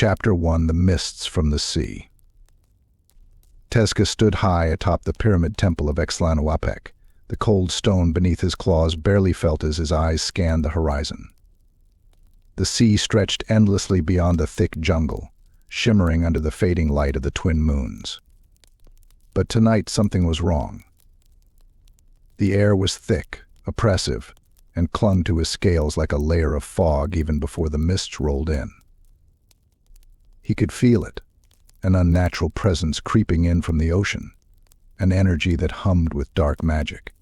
Chapter 1: The Mists from the Sea. Tezka stood high atop the pyramid temple of Xlanhuapec. The cold stone beneath his claws barely felt as his eyes scanned the horizon. The sea stretched endlessly beyond the thick jungle, shimmering under the fading light of the twin moons. But tonight something was wrong. The air was thick, oppressive, and clung to his scales like a layer of fog even before the mists rolled in. He could feel it, an unnatural presence creeping in from the ocean, an energy that hummed with dark magic.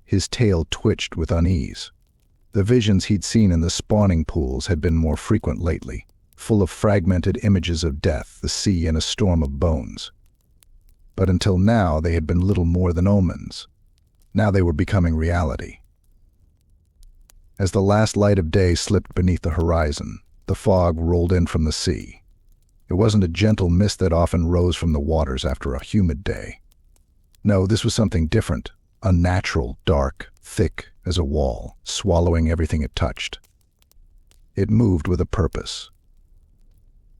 His tail twitched with unease. The visions he'd seen in the spawning pools had been more frequent lately, full of fragmented images of death, the sea, and a storm of bones. But until now they had been little more than omens. Now they were becoming reality. As the last light of day slipped beneath the horizon, the fog rolled in from the sea. It wasn't a gentle mist that often rose from the waters after a humid day. No, this was something different, unnatural, dark, thick as a wall, swallowing everything it touched. It moved with a purpose.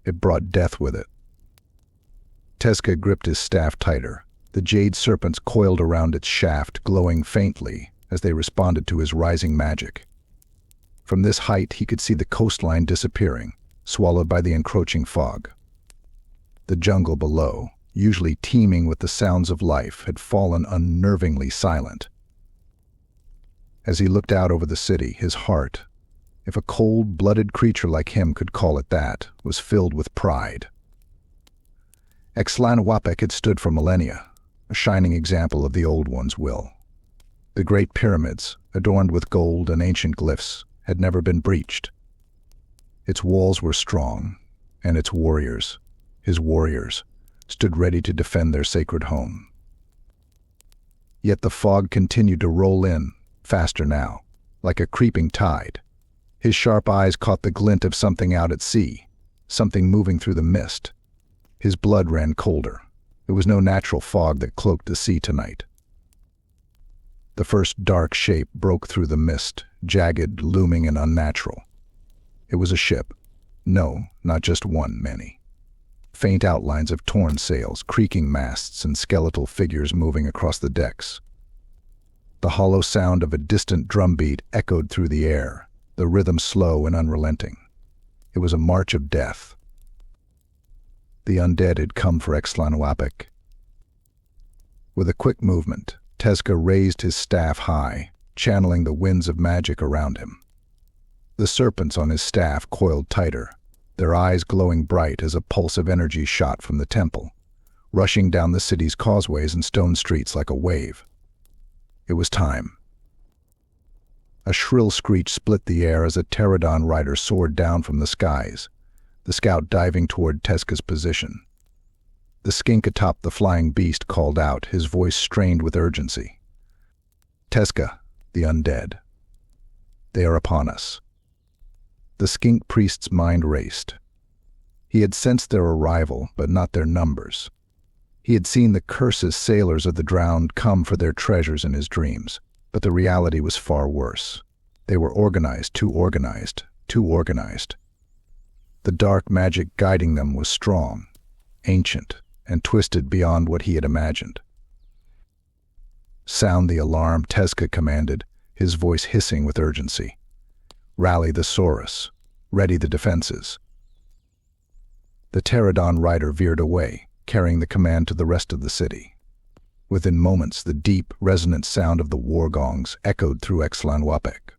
It brought death with it. Tezka gripped his staff tighter. The jade serpents coiled around its shaft, glowing faintly as they responded to his rising magic. From this height he could see the coastline disappearing, swallowed by the encroaching fog. The jungle below, usually teeming with the sounds of life, had fallen unnervingly silent. As he looked out over the city, his heart, if a cold-blooded creature like him could call it that, was filled with pride. Xlanhuapec had stood for millennia, a shining example of the Old One's will. The great pyramids, adorned with gold and ancient glyphs, had never been breached. Its walls were strong, and its warriors, his warriors, stood ready to defend their sacred home. Yet the fog continued to roll in, faster now, like a creeping tide. His sharp eyes caught the glint of something out at sea, something moving through the mist. His blood ran colder. It was no natural fog that cloaked the sea tonight. The first dark shape broke through the mist, jagged, looming, and unnatural. It was a ship. No, not just one, many. Faint outlines of torn sails, creaking masts, and skeletal figures moving across the decks. The hollow sound of a distant drumbeat echoed through the air, the rhythm slow and unrelenting. It was a march of death. The undead had come for Xlanhuapec. With a quick movement, Tezka raised his staff high, channeling the winds of magic around him. The serpents on his staff coiled tighter, their eyes glowing bright as a pulse of energy shot from the temple, rushing down the city's causeways and stone streets like a wave. It was time. A shrill screech split the air as a pterodon rider soared down from the skies, the scout diving toward Tezka's position. The skink atop the flying beast called out, his voice strained with urgency. "Tezka, the undead. They are upon us." The Skink Priest's mind raced. He had sensed their arrival, but not their numbers. He had seen the curses sailors of the drowned come for their treasures in his dreams, but the reality was far worse. They were organized, too organized, too organized. The dark magic guiding them was strong, ancient, and twisted beyond what he had imagined. "Sound the alarm," Tezka commanded, his voice hissing with urgency. "Rally the Saurus. Ready the defenses." The pterodon rider veered away, carrying the command to the rest of the city. Within moments, the deep, resonant sound of the war gongs echoed through Xlanhuapec.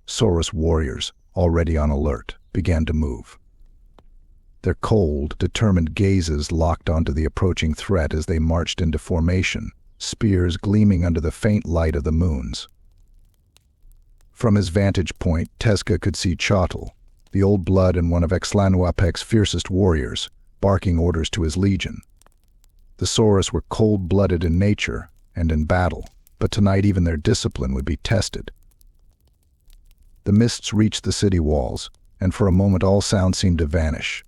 Saurus warriors, already on alert, began to move. Their cold, determined gazes locked onto the approaching threat as they marched into formation, spears gleaming under the faint light of the moons. From his vantage point, Tezka could see Chotl, the old blood and one of Xlanhuapec's fiercest warriors, barking orders to his legion. The Saurus were cold-blooded in nature and in battle, but tonight even their discipline would be tested. The mists reached the city walls, and for a moment all sound seemed to vanish.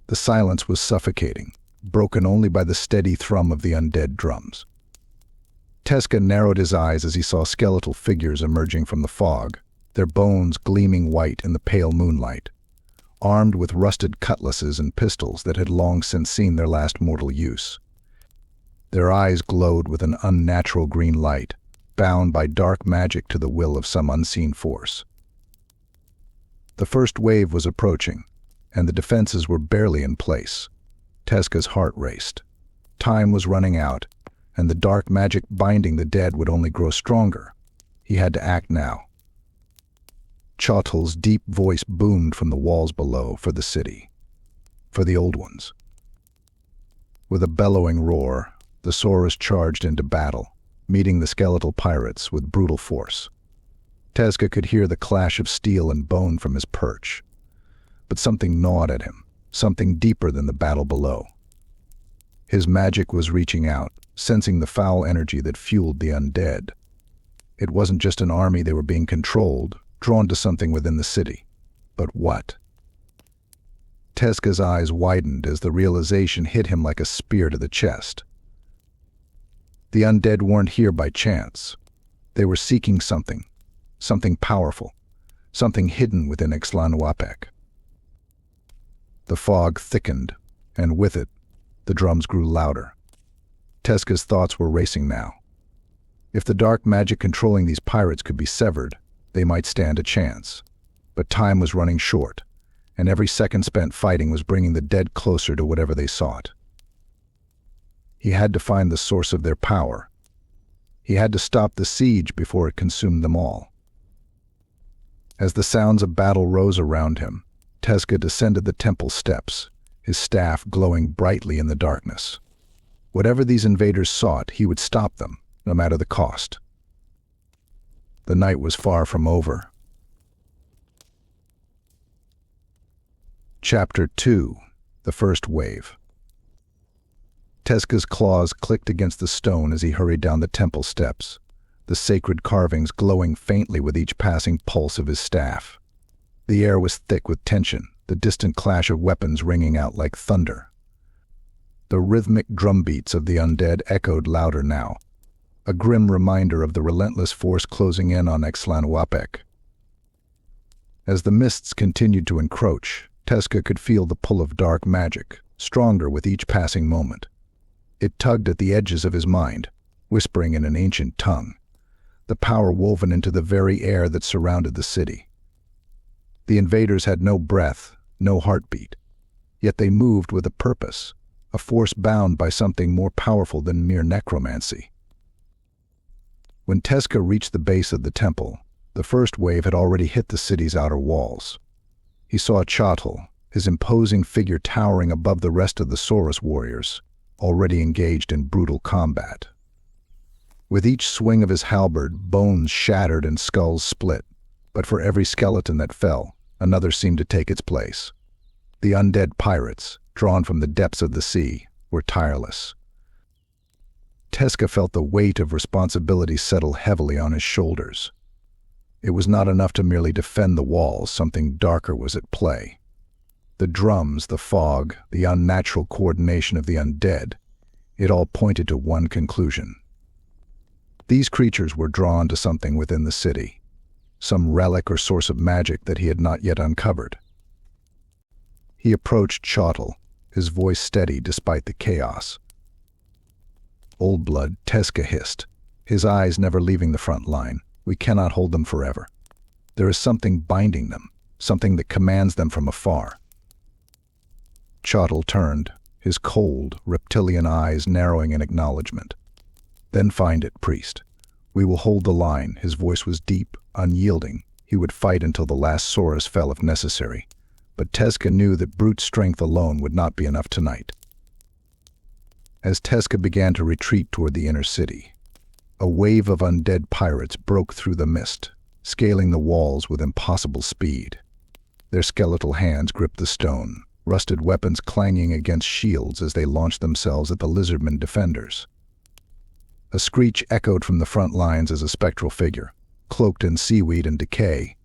The silence was suffocating, broken only by the steady thrum of the undead drums. Tezka narrowed his eyes as he saw skeletal figures emerging from the fog, their bones gleaming white in the pale moonlight. armed with rusted cutlasses and pistols that had long since seen their last mortal use. Their eyes glowed with an unnatural green light, bound by dark magic to the will of some unseen force. The first wave was approaching, and the defenses were barely in place. Tezka's heart raced. Time was running out, and the dark magic binding the dead would only grow stronger. He had to act now. Chotl's deep voice boomed from the walls below for the city, for the old ones. With a bellowing roar, the Saurus charged into battle, meeting the skeletal pirates with brutal force. Tezka could hear the clash of steel and bone from his perch, but something gnawed at him, something deeper than the battle below. His magic was reaching out, sensing the foul energy that fueled the undead. It wasn't just an army they were being controlled, drawn to something within the city. But what? Tezka's eyes widened as the realization hit him like a spear to the chest. The undead weren't here by chance. They were seeking something powerful, something hidden within Xlanhuapec. The fog thickened, and with it, the drums grew louder. Tezka's thoughts were racing now. If the dark magic controlling these pirates could be severed, they might stand a chance. But time was running short, and every second spent fighting was bringing the dead closer to whatever they sought. He had to find the source of their power. He had to stop the siege before it consumed them all. As the sounds of battle rose around him, Tezka descended the temple steps, his staff glowing brightly in the darkness. Whatever these invaders sought, he would stop them, no matter the cost. The night was far from over. Chapter 2: The First Wave. Tezka's claws clicked against the stone as he hurried down the temple steps, the sacred carvings glowing faintly with each passing pulse of his staff. The air was thick with tension, the distant clash of weapons ringing out like thunder. The rhythmic drumbeats of the undead echoed louder now, a grim reminder of the relentless force closing in on Xlanhuapec. As the mists continued to encroach, Tezka could feel the pull of dark magic, stronger with each passing moment. It tugged at the edges of his mind, whispering in an ancient tongue, the power woven into the very air that surrounded the city. The invaders had no breath, no heartbeat, yet they moved with a purpose, a force bound by something more powerful than mere necromancy. When Tezka reached the base of the temple, the first wave had already hit the city's outer walls. He saw Chotl, his imposing figure towering above the rest of the Saurus warriors, already engaged in brutal combat. With each swing of his halberd, bones shattered and skulls split, but for every skeleton that fell, another seemed to take its place. The undead pirates, drawn from the depths of the sea, were tireless. Tezka felt the weight of responsibility settle heavily on his shoulders. It was not enough to merely defend the walls, something darker was at play. The drums, the fog, the unnatural coordination of the undead, it all pointed to one conclusion. These creatures were drawn to something within the city, some relic or source of magic that he had not yet uncovered. He approached Chotl, his voice steady despite the chaos. "Old blood," Tezka hissed, his eyes never leaving the front line. "We cannot hold them forever. There is something binding them, something that commands them from afar." Chotl turned, his cold, reptilian eyes narrowing in acknowledgement. "Then find it, priest. We will hold the line." His voice was deep, unyielding. He would fight until the last Saurus fell if necessary. But Tezka knew that brute strength alone would not be enough tonight. As Tezka began to retreat toward the inner city, a wave of undead pirates broke through the mist, scaling the walls with impossible speed. Their skeletal hands gripped the stone, rusted weapons clanging against shields as they launched themselves at the Lizardmen defenders. A screech echoed from the front lines as a spectral figure, cloaked in seaweed and decay,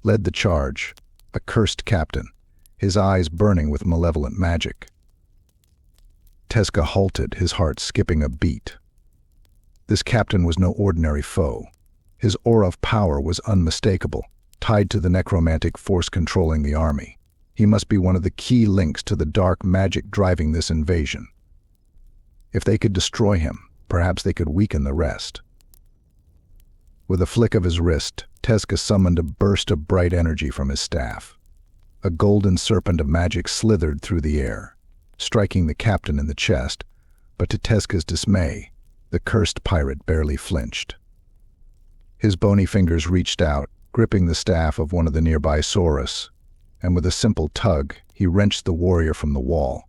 led the charge, a cursed captain, his eyes burning with malevolent magic. Tezka halted, his heart skipping a beat. This captain was no ordinary foe. His aura of power was unmistakable, tied to the necromantic force controlling the army. He must be one of the key links to the dark magic driving this invasion. If they could destroy him, perhaps they could weaken the rest. With a flick of his wrist, Tezka summoned a burst of bright energy from his staff. A golden serpent of magic slithered through the air, striking the captain in the chest, but to Tezka's dismay, the cursed pirate barely flinched. His bony fingers reached out, gripping the staff of one of the nearby Saurus, and with a simple tug, he wrenched the warrior from the wall,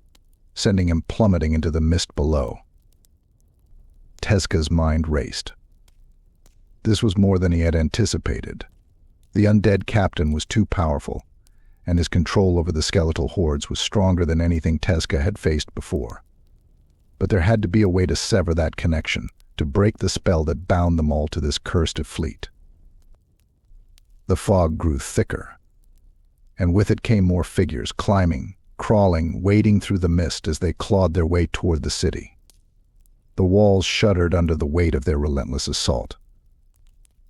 sending him plummeting into the mist below. Tezka's mind raced. This was more than he had anticipated. The undead captain was too powerful, and his control over the skeletal hordes was stronger than anything Tezka had faced before. But there had to be a way to sever that connection, to break the spell that bound them all to this cursed fleet. The fog grew thicker, and with it came more figures, climbing, crawling, wading through the mist as they clawed their way toward the city. The walls shuddered under the weight of their relentless assault.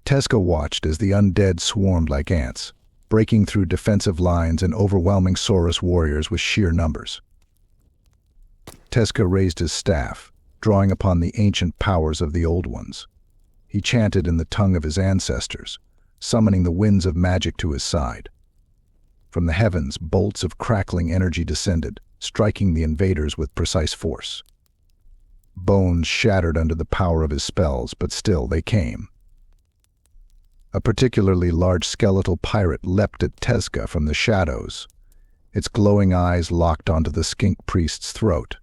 Tezka watched as the undead swarmed like ants, breaking through defensive lines and overwhelming Saurus warriors with sheer numbers. Tezka raised his staff, drawing upon the ancient powers of the Old Ones. He chanted in the tongue of his ancestors, summoning the winds of magic to his side. From the heavens, bolts of crackling energy descended, striking the invaders with precise force. Bones shattered under the power of his spells, but still they came. A particularly large skeletal pirate leapt at Tezka from the shadows, its glowing eyes locked onto the Skink Priest's throat.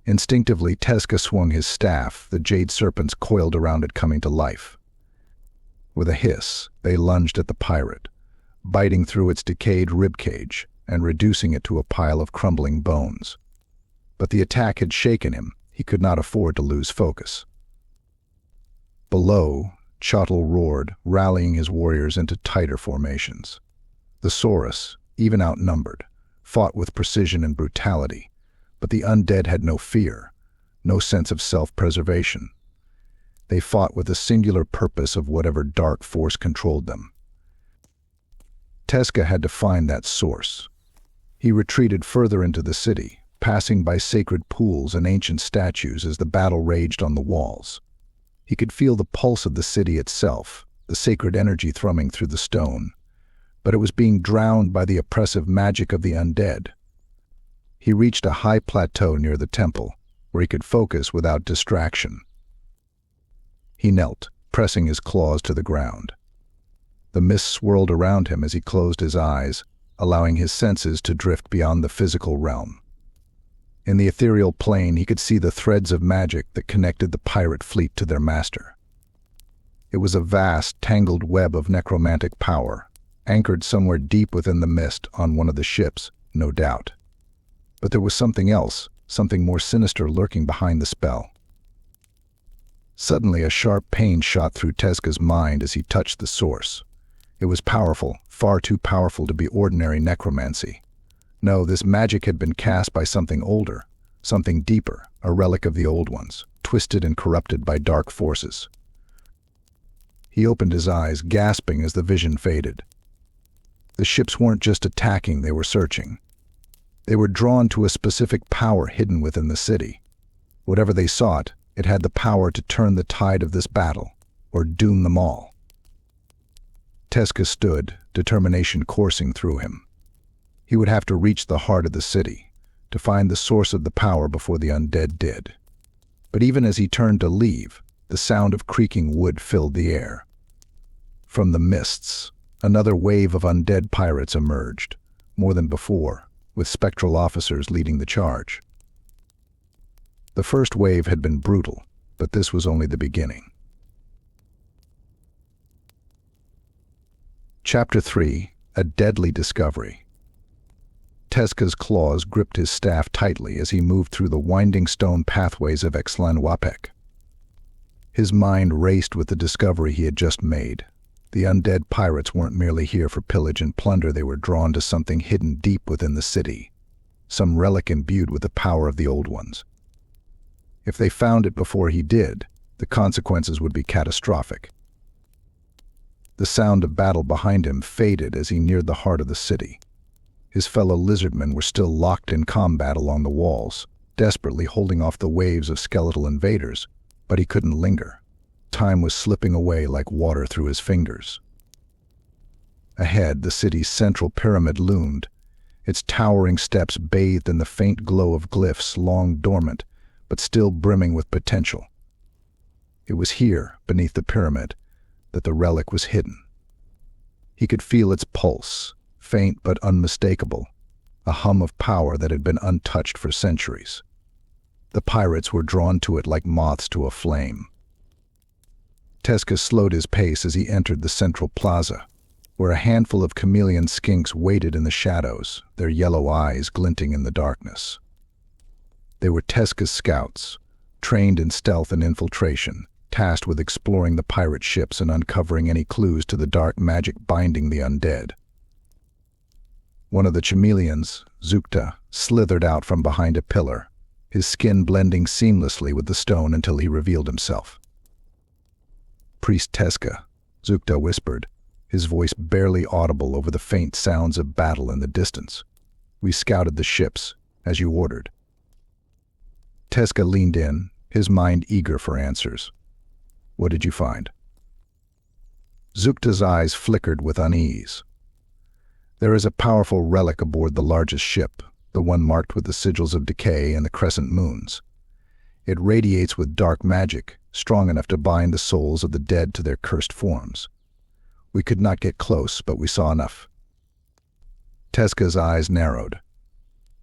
Instinctively, Tezka swung his staff, the jade serpents coiled around it coming to life. With a hiss, they lunged at the pirate, biting through its decayed ribcage and reducing it to a pile of crumbling bones. But the attack had shaken him. He could not afford to lose focus. Below, Chotl roared, rallying his warriors into tighter formations. The Saurus, even outnumbered, fought with precision and brutality, but the undead had no fear, no sense of self-preservation. They fought with a singular purpose of whatever dark force controlled them. Tezka had to find that source. He retreated further into the city, passing by sacred pools and ancient statues as the battle raged on the walls. He could feel the pulse of the city itself, the sacred energy thrumming through the stone, but it was being drowned by the oppressive magic of the undead. He reached a high plateau near the temple, where he could focus without distraction. He knelt, pressing his claws to the ground. The mist swirled around him as he closed his eyes, allowing his senses to drift beyond the physical realm. In the ethereal plane, he could see the threads of magic that connected the pirate fleet to their master. It was a vast, tangled web of necromantic power, anchored somewhere deep within the mist on one of the ships, no doubt. But there was something else, something more sinister lurking behind the spell. Suddenly, a sharp pain shot through Tezka's mind as he touched the source. It was powerful, far too powerful to be ordinary necromancy. No, this magic had been cast by something older, something deeper, a relic of the Old Ones, twisted and corrupted by dark forces. He opened his eyes, gasping as the vision faded. The ships weren't just attacking, they were searching. They were drawn to a specific power hidden within the city. Whatever they sought, it had the power to turn the tide of this battle, or doom them all. Tezka stood, determination coursing through him. He would have to reach the heart of the city, to find the source of the power before the undead did. But even as he turned to leave, the sound of creaking wood filled the air. From the mists, another wave of undead pirates emerged, more than before, with spectral officers leading the charge. The first wave had been brutal, but this was only the beginning. Chapter 3: A Deadly Discovery. Tezka's claws gripped his staff tightly as he moved through the winding stone pathways of Xlanhuapec. His mind raced with the discovery he had just made. The undead pirates weren't merely here for pillage and plunder, they were drawn to something hidden deep within the city, some relic imbued with the power of the Old Ones. If they found it before he did, the consequences would be catastrophic. The sound of battle behind him faded as he neared the heart of the city. His fellow lizardmen were still locked in combat along the walls, desperately holding off the waves of skeletal invaders, but he couldn't linger. Time was slipping away like water through his fingers. Ahead, the city's central pyramid loomed, its towering steps bathed in the faint glow of glyphs long dormant, but still brimming with potential. It was here, beneath the pyramid, that the relic was hidden. He could feel its pulse, faint but unmistakable, a hum of power that had been untouched for centuries. The pirates were drawn to it like moths to a flame. Tezka slowed his pace as he entered the central plaza, where a handful of chameleon skinks waited in the shadows, their yellow eyes glinting in the darkness. They were Tezka's scouts, trained in stealth and infiltration, tasked with exploring the pirate ships and uncovering any clues to the dark magic binding the undead. One of the chameleons, Zukta, slithered out from behind a pillar, his skin blending seamlessly with the stone until he revealed himself. "Priest Tezka," Zukta whispered, his voice barely audible over the faint sounds of battle in the distance. "We scouted the ships, as you ordered." Tezka leaned in, his mind eager for answers. "What did you find?" Zukta's eyes flickered with unease. "There is a powerful relic aboard the largest ship, the one marked with the sigils of decay and the crescent moons. It radiates with dark magic, strong enough to bind the souls of the dead to their cursed forms. We could not get close, but we saw enough." Tezka's eyes narrowed.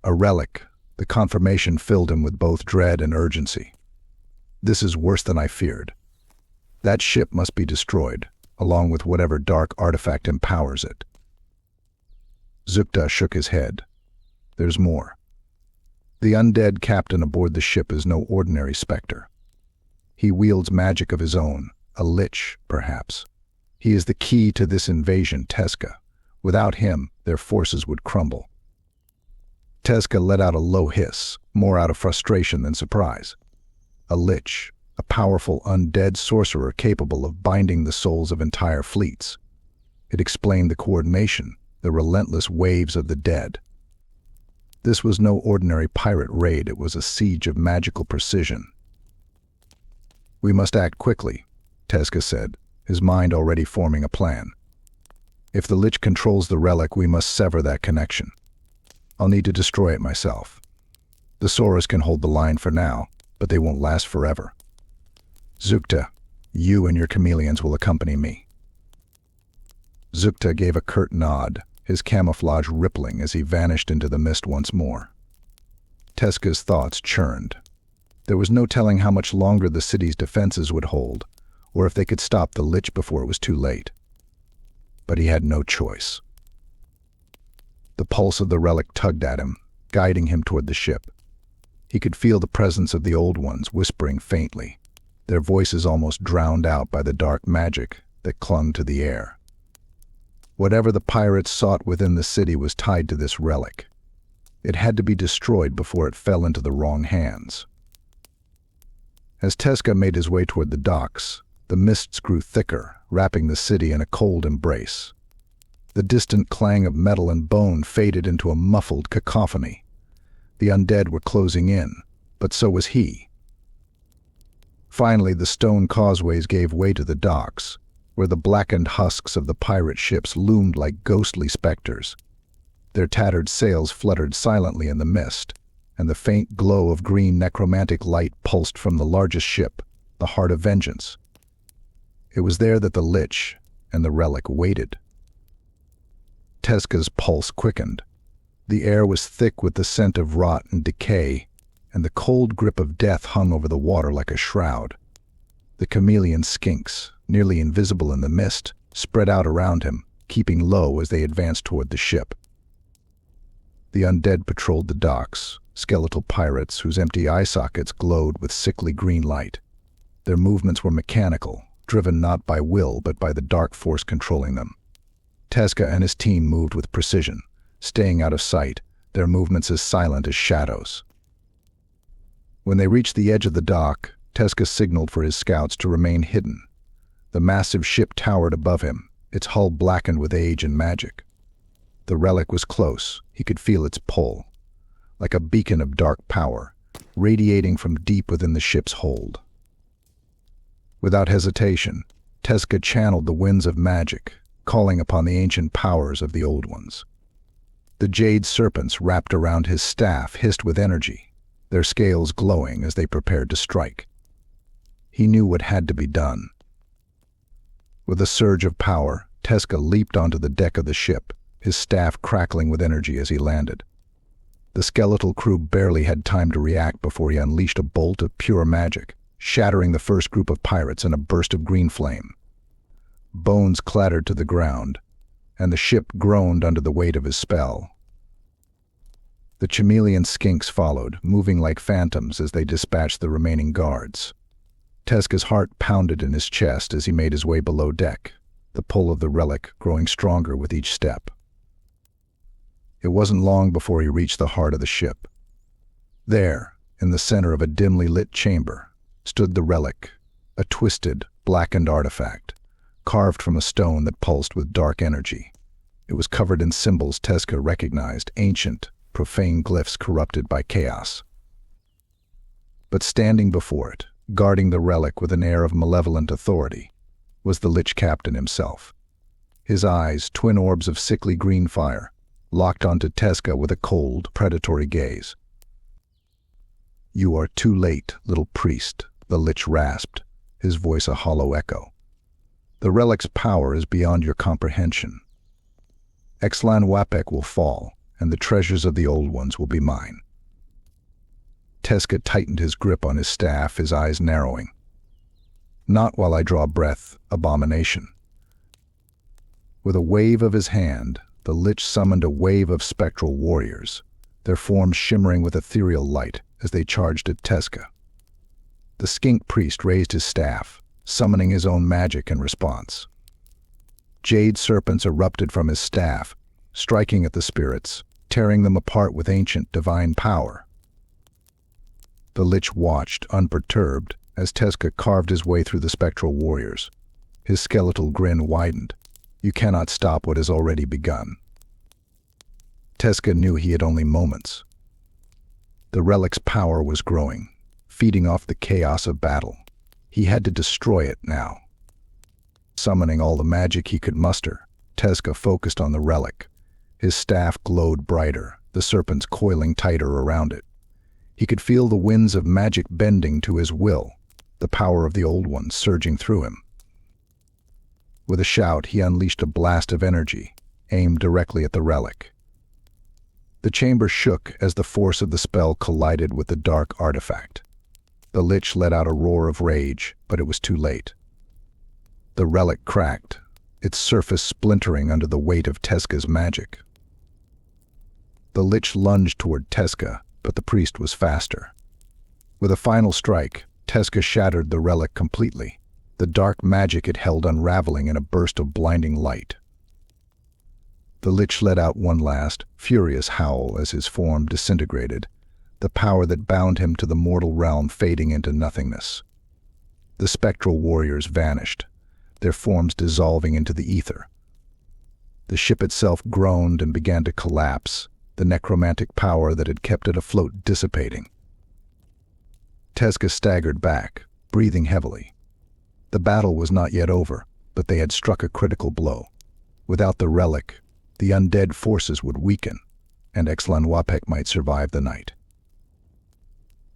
A relic, the confirmation filled him with both dread and urgency. "This is worse than I feared. That ship must be destroyed, along with whatever dark artifact empowers it." Zukta shook his head. "There's more. The undead captain aboard the ship is no ordinary specter. He wields magic of his own, a lich, perhaps. He is the key to this invasion, Tezka. Without him, their forces would crumble." Tezka let out a low hiss, more out of frustration than surprise. A lich, a powerful undead sorcerer capable of binding the souls of entire fleets. It explained the coordination, the relentless waves of the dead. This was no ordinary pirate raid, it was a siege of magical precision. "We must act quickly," Tezka said, his mind already forming a plan. "If the lich controls the relic, we must sever that connection. I'll need to destroy it myself. The Soras can hold the line for now, but they won't last forever. Zukta, you and your chameleons will accompany me." Zukta gave a curt nod, his camouflage rippling as he vanished into the mist once more. Tezka's thoughts churned. There was no telling how much longer the city's defenses would hold, or if they could stop the lich before it was too late. But he had no choice. The pulse of the relic tugged at him, guiding him toward the ship. He could feel the presence of the old ones whispering faintly, their voices almost drowned out by the dark magic that clung to the air. Whatever the pirates sought within the city was tied to this relic. It had to be destroyed before it fell into the wrong hands. As Tezka made his way toward the docks, the mists grew thicker, wrapping the city in a cold embrace. The distant clang of metal and bone faded into a muffled cacophony. The undead were closing in, but so was he. Finally, the stone causeways gave way to the docks, where the blackened husks of the pirate ships loomed like ghostly specters. Their tattered sails fluttered silently in the mist, and the faint glow of green necromantic light pulsed from the largest ship, the Heart of Vengeance. It was there that the lich and the relic waited. Tezka's pulse quickened. The air was thick with the scent of rot and decay, and the cold grip of death hung over the water like a shroud. The chameleon skinks, nearly invisible in the mist, spread out around him, keeping low as they advanced toward the ship. The undead patrolled the docks, skeletal pirates whose empty eye sockets glowed with sickly green light. Their movements were mechanical, driven not by will but by the dark force controlling them. Tezka and his team moved with precision, staying out of sight, their movements as silent as shadows. When they reached the edge of the dock, Tezka signaled for his scouts to remain hidden. The massive ship towered above him, its hull blackened with age and magic. The relic was close. He could feel its pull, like a beacon of dark power, radiating from deep within the ship's hold. Without hesitation, Tezka channeled the winds of magic, calling upon the ancient powers of the Old Ones. The jade serpents wrapped around his staff hissed with energy, their scales glowing as they prepared to strike. He knew what had to be done. With a surge of power, Tezka leaped onto the deck of the ship, his staff crackling with energy as he landed. The skeletal crew barely had time to react before he unleashed a bolt of pure magic, shattering the first group of pirates in a burst of green flame. Bones clattered to the ground, and the ship groaned under the weight of his spell. The chameleon skinks followed, moving like phantoms as they dispatched the remaining guards. Tezka's heart pounded in his chest as he made his way below deck, the pull of the relic growing stronger with each step. It wasn't long before he reached the heart of the ship. There, in the center of a dimly lit chamber, stood the relic, a twisted, blackened artifact, carved from a stone that pulsed with dark energy. It was covered in symbols Tezka recognized, ancient, profane glyphs corrupted by chaos. But standing before it, guarding the relic with an air of malevolent authority, was the Lich Captain himself. His eyes, twin orbs of sickly green fire, locked onto Tezka with a cold, predatory gaze. "You are too late, little priest," the Lich rasped, his voice a hollow echo. "The relic's power is beyond your comprehension. Xlanhuapec will fall, and the treasures of the Old Ones will be mine." Tezka tightened his grip on his staff, his eyes narrowing. "Not while I draw breath, abomination." With a wave of his hand, the Lich summoned a wave of spectral warriors, their forms shimmering with ethereal light as they charged at Tezka. The Skink Priest raised his staff, summoning his own magic in response. Jade serpents erupted from his staff, striking at the spirits, tearing them apart with ancient divine power. The Lich watched, unperturbed, as Tezka carved his way through the spectral warriors. His skeletal grin widened. "You cannot stop what has already begun." Tezka knew he had only moments. The relic's power was growing, feeding off the chaos of battle. He had to destroy it now. Summoning all the magic he could muster, Tezka focused on the relic. His staff glowed brighter, the serpents coiling tighter around it. He could feel the winds of magic bending to his will, the power of the Old Ones surging through him. With a shout, he unleashed a blast of energy, aimed directly at the relic. The chamber shook as the force of the spell collided with the dark artifact. The Lich let out a roar of rage, but it was too late. The relic cracked, its surface splintering under the weight of Tezka's magic. The Lich lunged toward Tezka, but the priest was faster. With a final strike, Tezka shattered the relic completely, the dark magic it held unraveling in a burst of blinding light. The Lich let out one last, furious howl as his form disintegrated, the power that bound him to the mortal realm fading into nothingness. The spectral warriors vanished, their forms dissolving into the ether. The ship itself groaned and began to collapse, the necromantic power that had kept it afloat dissipating. Tezka staggered back, breathing heavily. The battle was not yet over, but they had struck a critical blow. Without the relic, the undead forces would weaken, and Xlanhuapec might survive the night.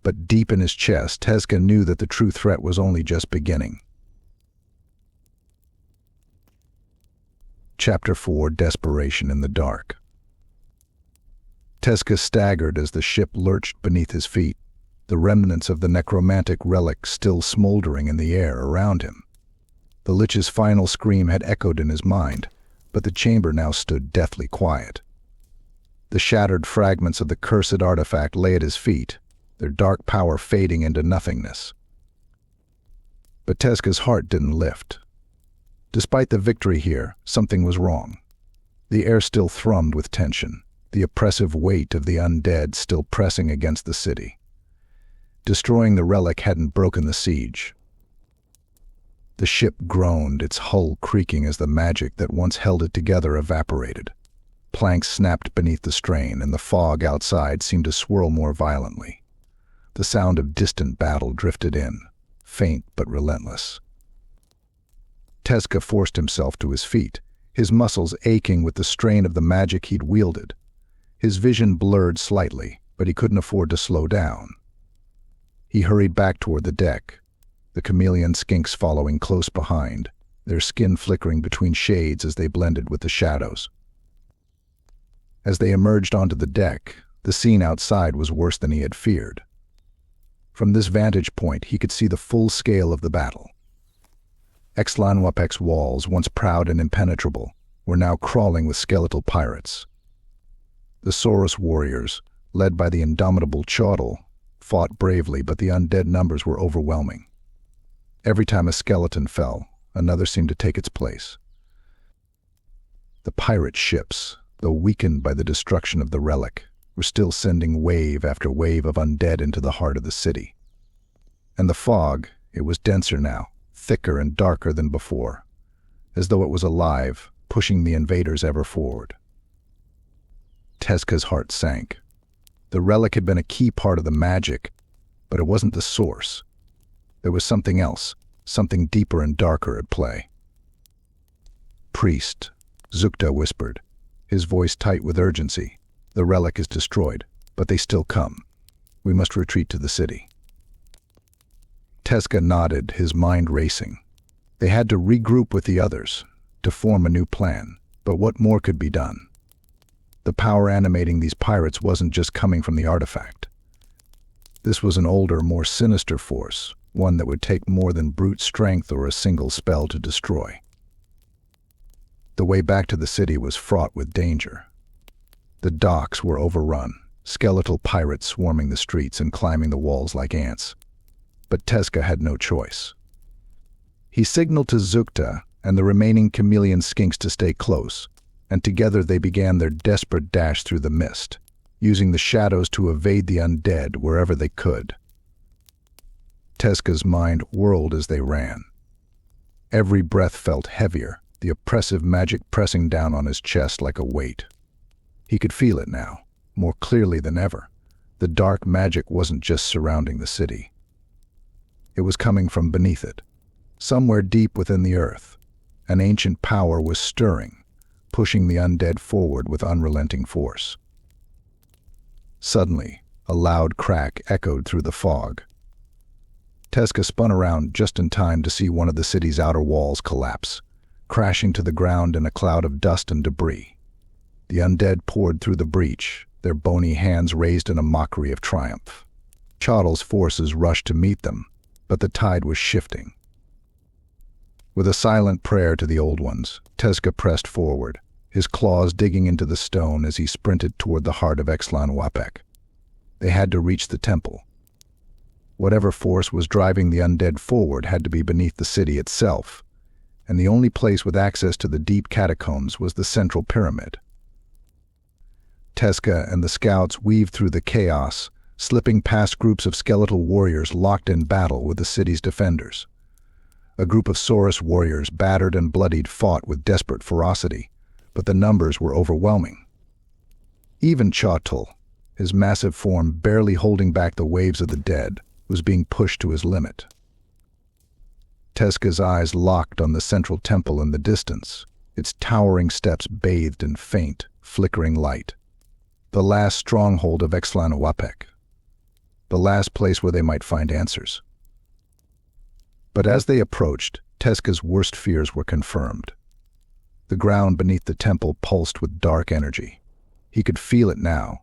But deep in his chest, Tezka knew that the true threat was only just beginning. Chapter 4: Desperation in the Dark. Tezka staggered as the ship lurched beneath his feet, the remnants of the necromantic relic still smoldering in the air around him. The Lich's final scream had echoed in his mind, but the chamber now stood deathly quiet. The shattered fragments of the cursed artifact lay at his feet, their dark power fading into nothingness. But Tezka's heart didn't lift. Despite the victory here, something was wrong. The air still thrummed with tension, the oppressive weight of the undead still pressing against the city. Destroying the relic hadn't broken the siege. The ship groaned, its hull creaking as the magic that once held it together evaporated. planks snapped beneath the strain, and the fog outside seemed to swirl more violently. The sound of distant battle drifted in, faint but relentless. Tezka forced himself to his feet, his muscles aching with the strain of the magic he'd wielded. His vision blurred slightly, but he couldn't afford to slow down. He hurried back toward the deck, the chameleon skinks following close behind, their skin flickering between shades as they blended with the shadows. As they emerged onto the deck, the scene outside was worse than he had feared. From this vantage point, he could see the full scale of the battle. Xlanhuapec's walls, once proud and impenetrable, were now crawling with skeletal pirates. The Saurus warriors, led by the indomitable Chotl, fought bravely, but the undead numbers were overwhelming. Every time a skeleton fell, another seemed to take its place. The pirate ships, though weakened by the destruction of the Relic, were still sending wave after wave of undead into the heart of the city. And the fog, it was denser now, thicker and darker than before, as though it was alive, pushing the invaders ever forward. Tezka's heart sank. The Relic had been a key part of the magic, but it wasn't the source. There was something else, something deeper and darker at play. "Priest," Zukta whispered, his voice tight with urgency. "The Relic is destroyed, but they still come. We must retreat to the city." Tezka nodded, his mind racing. They had to regroup with the others, to form a new plan, but what more could be done? The power animating these pirates wasn't just coming from the artifact. This was an older, more sinister force, one that would take more than brute strength or a single spell to destroy. The way back to the city was fraught with danger. The docks were overrun, skeletal pirates swarming the streets and climbing the walls like ants. But Tezka had no choice. He signaled to Zukta and the remaining chameleon skinks to stay close, and together they began their desperate dash through the mist, using the shadows to evade the undead wherever they could. Tezka's mind whirled as they ran. Every breath felt heavier, the oppressive magic pressing down on his chest like a weight. He could feel it now, more clearly than ever. The dark magic wasn't just surrounding the city. It was coming from beneath it. Somewhere deep within the earth, an ancient power was stirring, pushing the undead forward with unrelenting force. Suddenly, a loud crack echoed through the fog. Tezka spun around just in time to see one of the city's outer walls collapse, crashing to the ground in a cloud of dust and debris. The undead poured through the breach, their bony hands raised in a mockery of triumph. Chotl's forces rushed to meet them, but the tide was shifting. With a silent prayer to the Old Ones, Tezka pressed forward, his claws digging into the stone as he sprinted toward the heart of Xlanhuapec. They had to reach the temple. Whatever force was driving the undead forward had to be beneath the city itself, and the only place with access to the deep catacombs was the central pyramid. Tezka and the scouts weaved through the chaos, slipping past groups of skeletal warriors locked in battle with the city's defenders. A group of Saurus warriors, battered and bloodied, fought with desperate ferocity, but the numbers were overwhelming. Even Chotl, his massive form barely holding back the waves of the dead, was being pushed to his limit. Tezka's eyes locked on the central temple in the distance, its towering steps bathed in faint, flickering light. The last stronghold of Xlanhuapec. The last place where they might find answers. But as they approached, Tezka's worst fears were confirmed. The ground beneath the temple pulsed with dark energy. He could feel it now,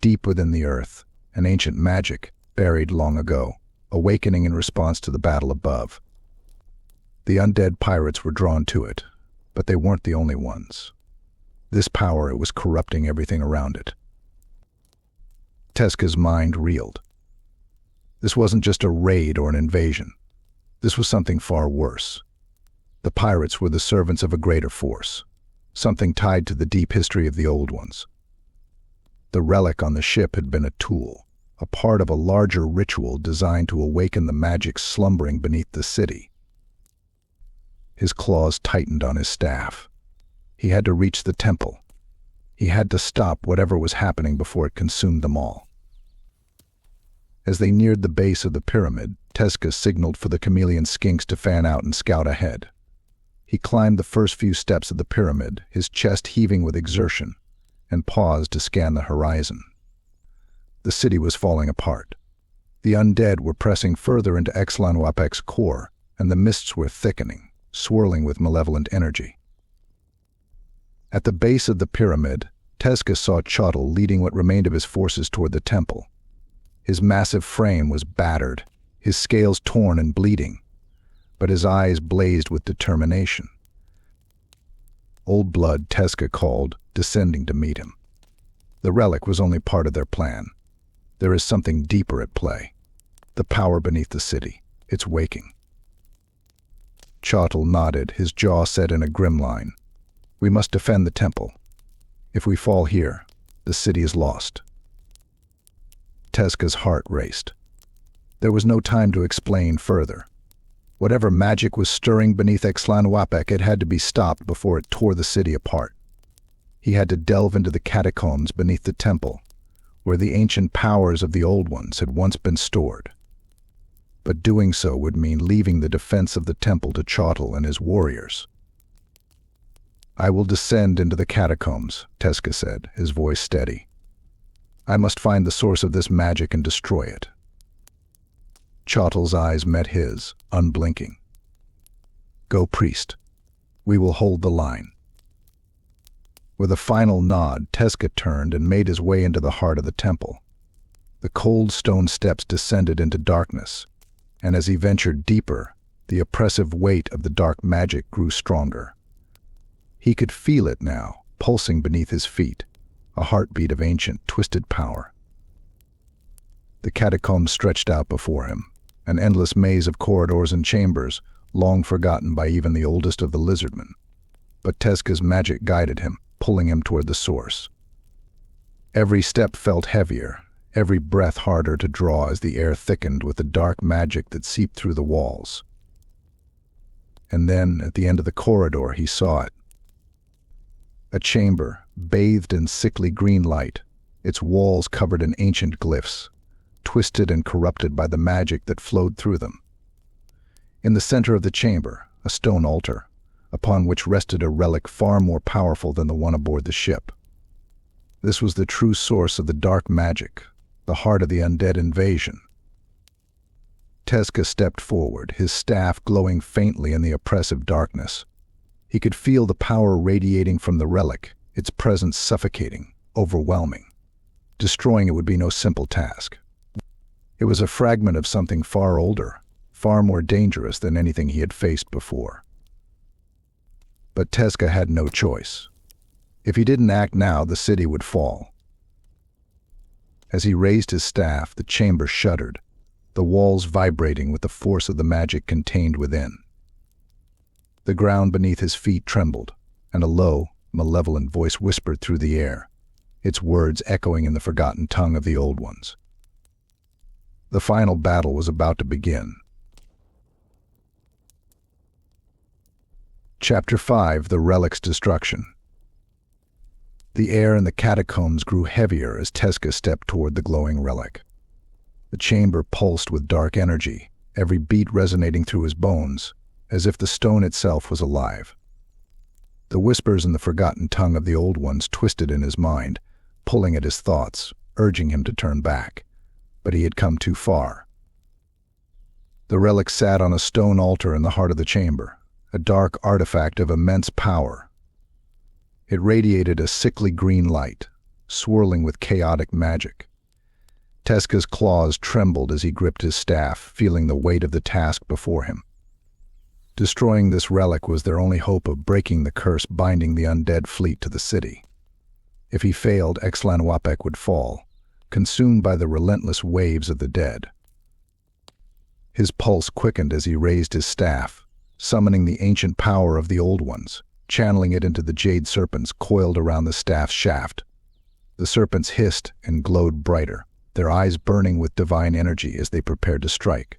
deep within the earth, an ancient magic, buried long ago, awakening in response to the battle above. The undead pirates were drawn to it, but they weren't the only ones. This power, it was corrupting everything around it. Tezka's mind reeled. This wasn't just a raid or an invasion. This was something far worse. The pirates were the servants of a greater force, something tied to the deep history of the Old Ones. The relic on the ship had been a tool, a part of a larger ritual designed to awaken the magic slumbering beneath the city. His claws tightened on his staff. He had to reach the temple. He had to stop whatever was happening before it consumed them all. As they neared the base of the pyramid, Tezka signaled for the chameleon skinks to fan out and scout ahead. He climbed the first few steps of the pyramid, his chest heaving with exertion, and paused to scan the horizon. The city was falling apart. The undead were pressing further into Xlanhuapec's core, and the mists were thickening, swirling with malevolent energy. At the base of the pyramid, Tezka saw Chotl leading what remained of his forces toward the temple. His massive frame was battered, his scales torn and bleeding, but his eyes blazed with determination. Old Blood, Tezka called, descending to meet him. The relic was only part of their plan. There is something deeper at play. The power beneath the city. It's waking. Chotl nodded, his jaw set in a grim line. We must defend the temple. If we fall here, the city is lost. Tezka's heart raced. There was no time to explain further. Whatever magic was stirring beneath Xlanhuapec, it had to be stopped before it tore the city apart. He had to delve into the catacombs beneath the temple, where the ancient powers of the Old Ones had once been stored. But doing so would mean leaving the defense of the temple to Chotl and his warriors. I will descend into the catacombs, Tezka said, his voice steady. I must find the source of this magic and destroy it. Chotl's eyes met his, unblinking. Go, priest. We will hold the line. With a final nod, Tezka turned and made his way into the heart of the temple. The cold stone steps descended into darkness, and as he ventured deeper, the oppressive weight of the dark magic grew stronger. He could feel it now, pulsing beneath his feet, a heartbeat of ancient, twisted power. The catacombs stretched out before him, an endless maze of corridors and chambers, long forgotten by even the oldest of the Lizardmen. But Tezka's magic guided him, pulling him toward the source. Every step felt heavier, every breath harder to draw as the air thickened with the dark magic that seeped through the walls. And then, at the end of the corridor, he saw it. A chamber, bathed in sickly green light, its walls covered in ancient glyphs, twisted and corrupted by the magic that flowed through them. In the center of the chamber, a stone altar, upon which rested a relic far more powerful than the one aboard the ship. This was the true source of the dark magic, the heart of the undead invasion. Tezka stepped forward, his staff glowing faintly in the oppressive darkness. He could feel the power radiating from the relic, its presence suffocating, overwhelming. Destroying it would be no simple task. It was a fragment of something far older, far more dangerous than anything he had faced before. But Tezka had no choice. If he didn't act now, the city would fall. As he raised his staff, the chamber shuddered, the walls vibrating with the force of the magic contained within. The ground beneath his feet trembled, and a low, malevolent voice whispered through the air, its words echoing in the forgotten tongue of the Old Ones. The final battle was about to begin. Chapter 5: The Relic's Destruction. The air in the catacombs grew heavier as Tezka stepped toward the glowing relic. The chamber pulsed with dark energy, every beat resonating through his bones, as if the stone itself was alive. The whispers in the forgotten tongue of the Old Ones twisted in his mind, pulling at his thoughts, urging him to turn back. But he had come too far. The relic sat on a stone altar in the heart of the chamber, a dark artifact of immense power. It radiated a sickly green light, swirling with chaotic magic. Tezka's claws trembled as he gripped his staff, feeling the weight of the task before him. Destroying this relic was their only hope of breaking the curse binding the undead fleet to the city. If he failed, Xlanhuapec would fall, consumed by the relentless waves of the dead. His pulse quickened as he raised his staff, summoning the ancient power of the Old Ones, channeling it into the jade serpents coiled around the staff's shaft. The serpents hissed and glowed brighter, their eyes burning with divine energy as they prepared to strike.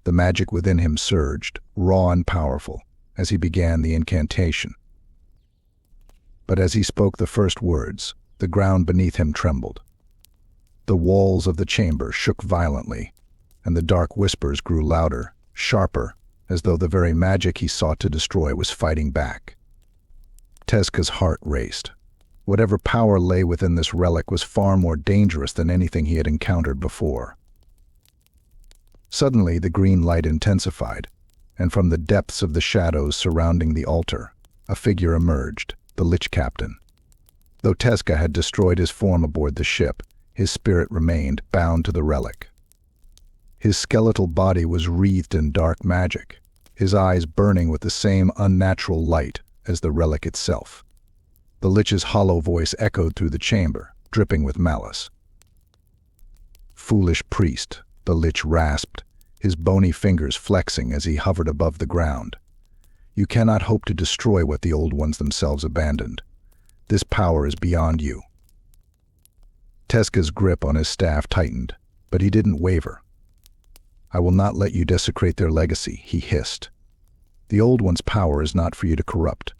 The magic within him surged, raw and powerful, as he began the incantation. But as he spoke the first words, the ground beneath him trembled. The walls of the chamber shook violently, and the dark whispers grew louder, sharper, as though the very magic he sought to destroy was fighting back. Tezka's heart raced. Whatever power lay within this relic was far more dangerous than anything he had encountered before. Suddenly, the green light intensified, and from the depths of the shadows surrounding the altar, a figure emerged, the Lich Captain. Though Tezka had destroyed his form aboard the ship, his spirit remained bound to the relic. His skeletal body was wreathed in dark magic, his eyes burning with the same unnatural light as the relic itself. The Lich's hollow voice echoed through the chamber, dripping with malice. "Foolish priest," the Lich rasped, his bony fingers flexing as he hovered above the ground. "You cannot hope to destroy what the Old Ones themselves abandoned. This power is beyond you." Tezka's grip on his staff tightened, but he didn't waver. "I will not let you desecrate their legacy," he hissed. "The Old One's power is not for you to corrupt."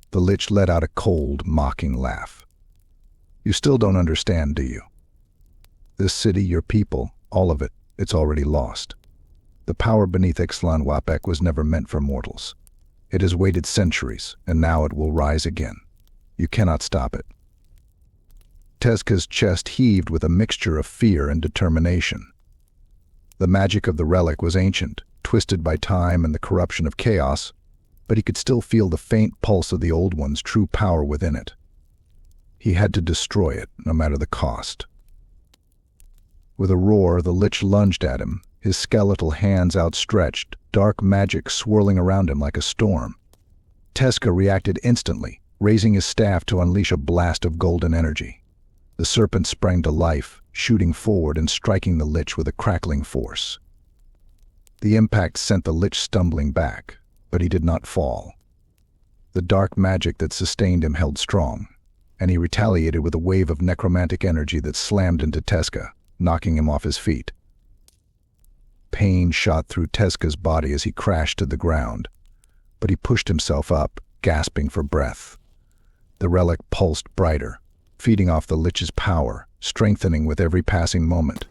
The Lich let out a cold, mocking laugh. "You still don't understand, do you? This city, your people, all of it, it's already lost. The power beneath Xlanhuapec was never meant for mortals. It has waited centuries, and now it will rise again. You cannot stop it." Tezka's chest heaved with a mixture of fear and determination. The magic of the relic was ancient, twisted by time and the corruption of chaos, but he could still feel the faint pulse of the Old One's true power within it. He had to destroy it, no matter the cost. With a roar, the Lich lunged at him, his skeletal hands outstretched, dark magic swirling around him like a storm. Tezka reacted instantly, raising his staff to unleash a blast of golden energy. The serpent sprang to life, shooting forward and striking the Lich with a crackling force. The impact sent the Lich stumbling back, but he did not fall. The dark magic that sustained him held strong, and he retaliated with a wave of necromantic energy that slammed into Tezka, knocking him off his feet. Pain shot through Tezka's body as he crashed to the ground, but he pushed himself up, gasping for breath. The relic pulsed brighter, feeding off the Lich's power, strengthening with every passing moment.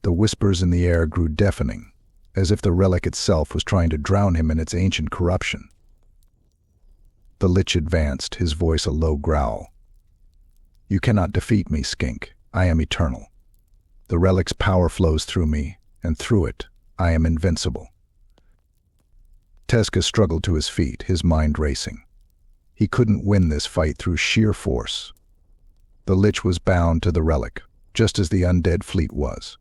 The whispers in the air grew deafening, as if the relic itself was trying to drown him in its ancient corruption. The Lich advanced, his voice a low growl. "You cannot defeat me, Skink. I am eternal. The relic's power flows through me, and through it, I am invincible." Tezka struggled to his feet, his mind racing. He couldn't win this fight through sheer force. The Lich was bound to the relic, just as the undead fleet was.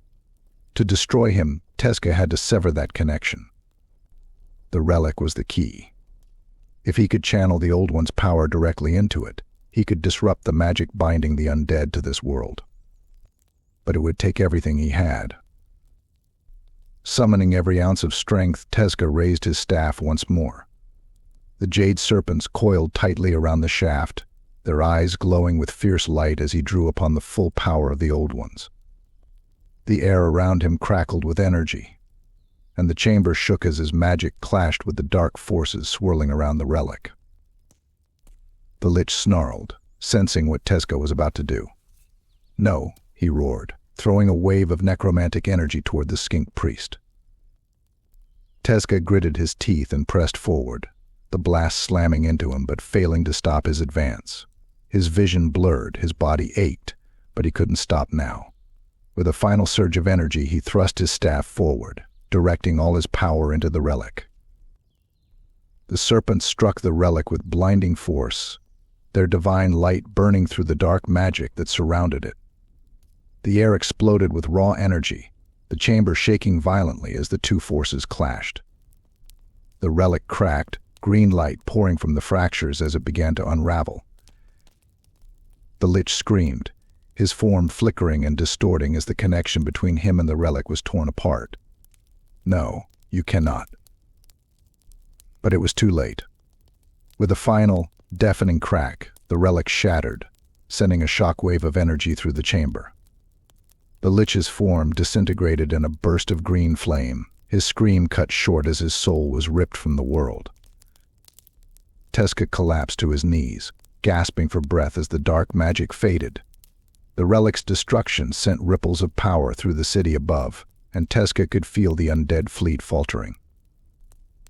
To destroy him, Tezka had to sever that connection. The relic was the key. If he could channel the Old One's power directly into it, he could disrupt the magic binding the undead to this world. But it would take everything he had. Summoning every ounce of strength, Tezka raised his staff once more. The jade serpents coiled tightly around the shaft, their eyes glowing with fierce light as he drew upon the full power of the Old Ones. The air around him crackled with energy, and the chamber shook as his magic clashed with the dark forces swirling around the relic. The Lich snarled, sensing what Tezka was about to do. "No," he roared, throwing a wave of necromantic energy toward the Skink Priest. Tezka gritted his teeth and pressed forward, the blast slamming into him but failing to stop his advance. His vision blurred, his body ached, but he couldn't stop now. With a final surge of energy, he thrust his staff forward, directing all his power into the relic. The serpents struck the relic with blinding force, their divine light burning through the dark magic that surrounded it. The air exploded with raw energy, the chamber shaking violently as the two forces clashed. The relic cracked, green light pouring from the fractures as it began to unravel. The Lich screamed, his form flickering and distorting as the connection between him and the relic was torn apart. "No, you cannot." But it was too late. With a final, deafening crack, the relic shattered, sending a shockwave of energy through the chamber. The Lich's form disintegrated in a burst of green flame, his scream cut short as his soul was ripped from the world. Tezka collapsed to his knees, gasping for breath as the dark magic faded. The relic's destruction sent ripples of power through the city above, and Tezka could feel the undead fleet faltering.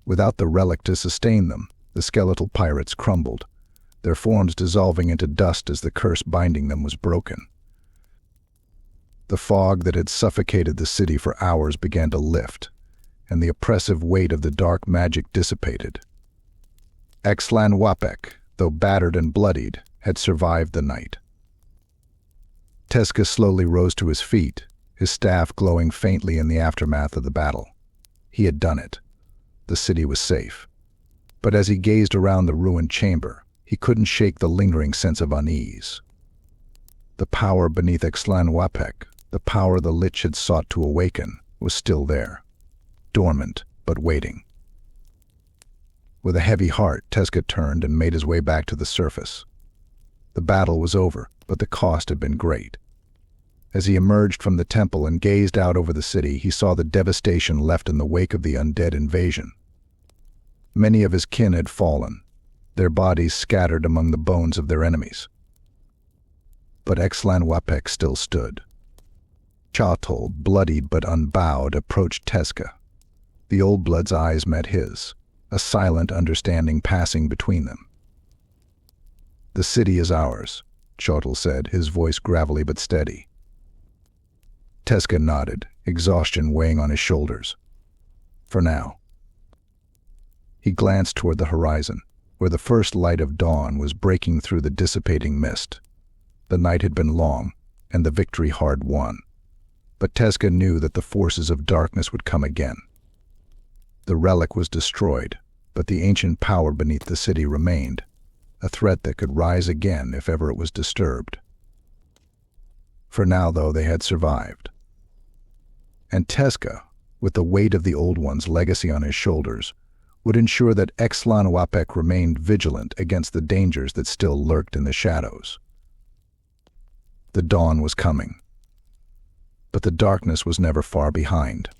Without the relic to sustain them, the skeletal pirates crumbled, their forms dissolving into dust as the curse binding them was broken. The fog that had suffocated the city for hours began to lift, and the oppressive weight of the dark magic dissipated. Xlanhuapec, though battered and bloodied, had survived the night. Tezka slowly rose to his feet, his staff glowing faintly in the aftermath of the battle. He had done it. The city was safe. But as he gazed around the ruined chamber, he couldn't shake the lingering sense of unease. The power beneath Xlanhuapec, the power the Lich had sought to awaken, was still there, dormant but waiting. With a heavy heart, Tezka turned and made his way back to the surface. The battle was over, but the cost had been great. As he emerged from the temple and gazed out over the city, he saw the devastation left in the wake of the undead invasion. Many of his kin had fallen, their bodies scattered among the bones of their enemies. But Xlanhuapec still stood. Chotol, bloodied but unbowed, approached Tezka. The old blood's eyes met his, a silent understanding passing between them. "The city is ours," Chotol said, his voice gravelly but steady. Tezka nodded, exhaustion weighing on his shoulders. "For now." He glanced toward the horizon, where the first light of dawn was breaking through the dissipating mist. The night had been long, and the victory hard won. But Tezka knew that the forces of darkness would come again. The relic was destroyed, but the ancient power beneath the city remained, a threat that could rise again if ever it was disturbed. For now, though, they had survived. And Tezka, with the weight of the Old One's legacy on his shoulders, would ensure that Xlanhuapec remained vigilant against the dangers that still lurked in the shadows. The dawn was coming. But the darkness was never far behind.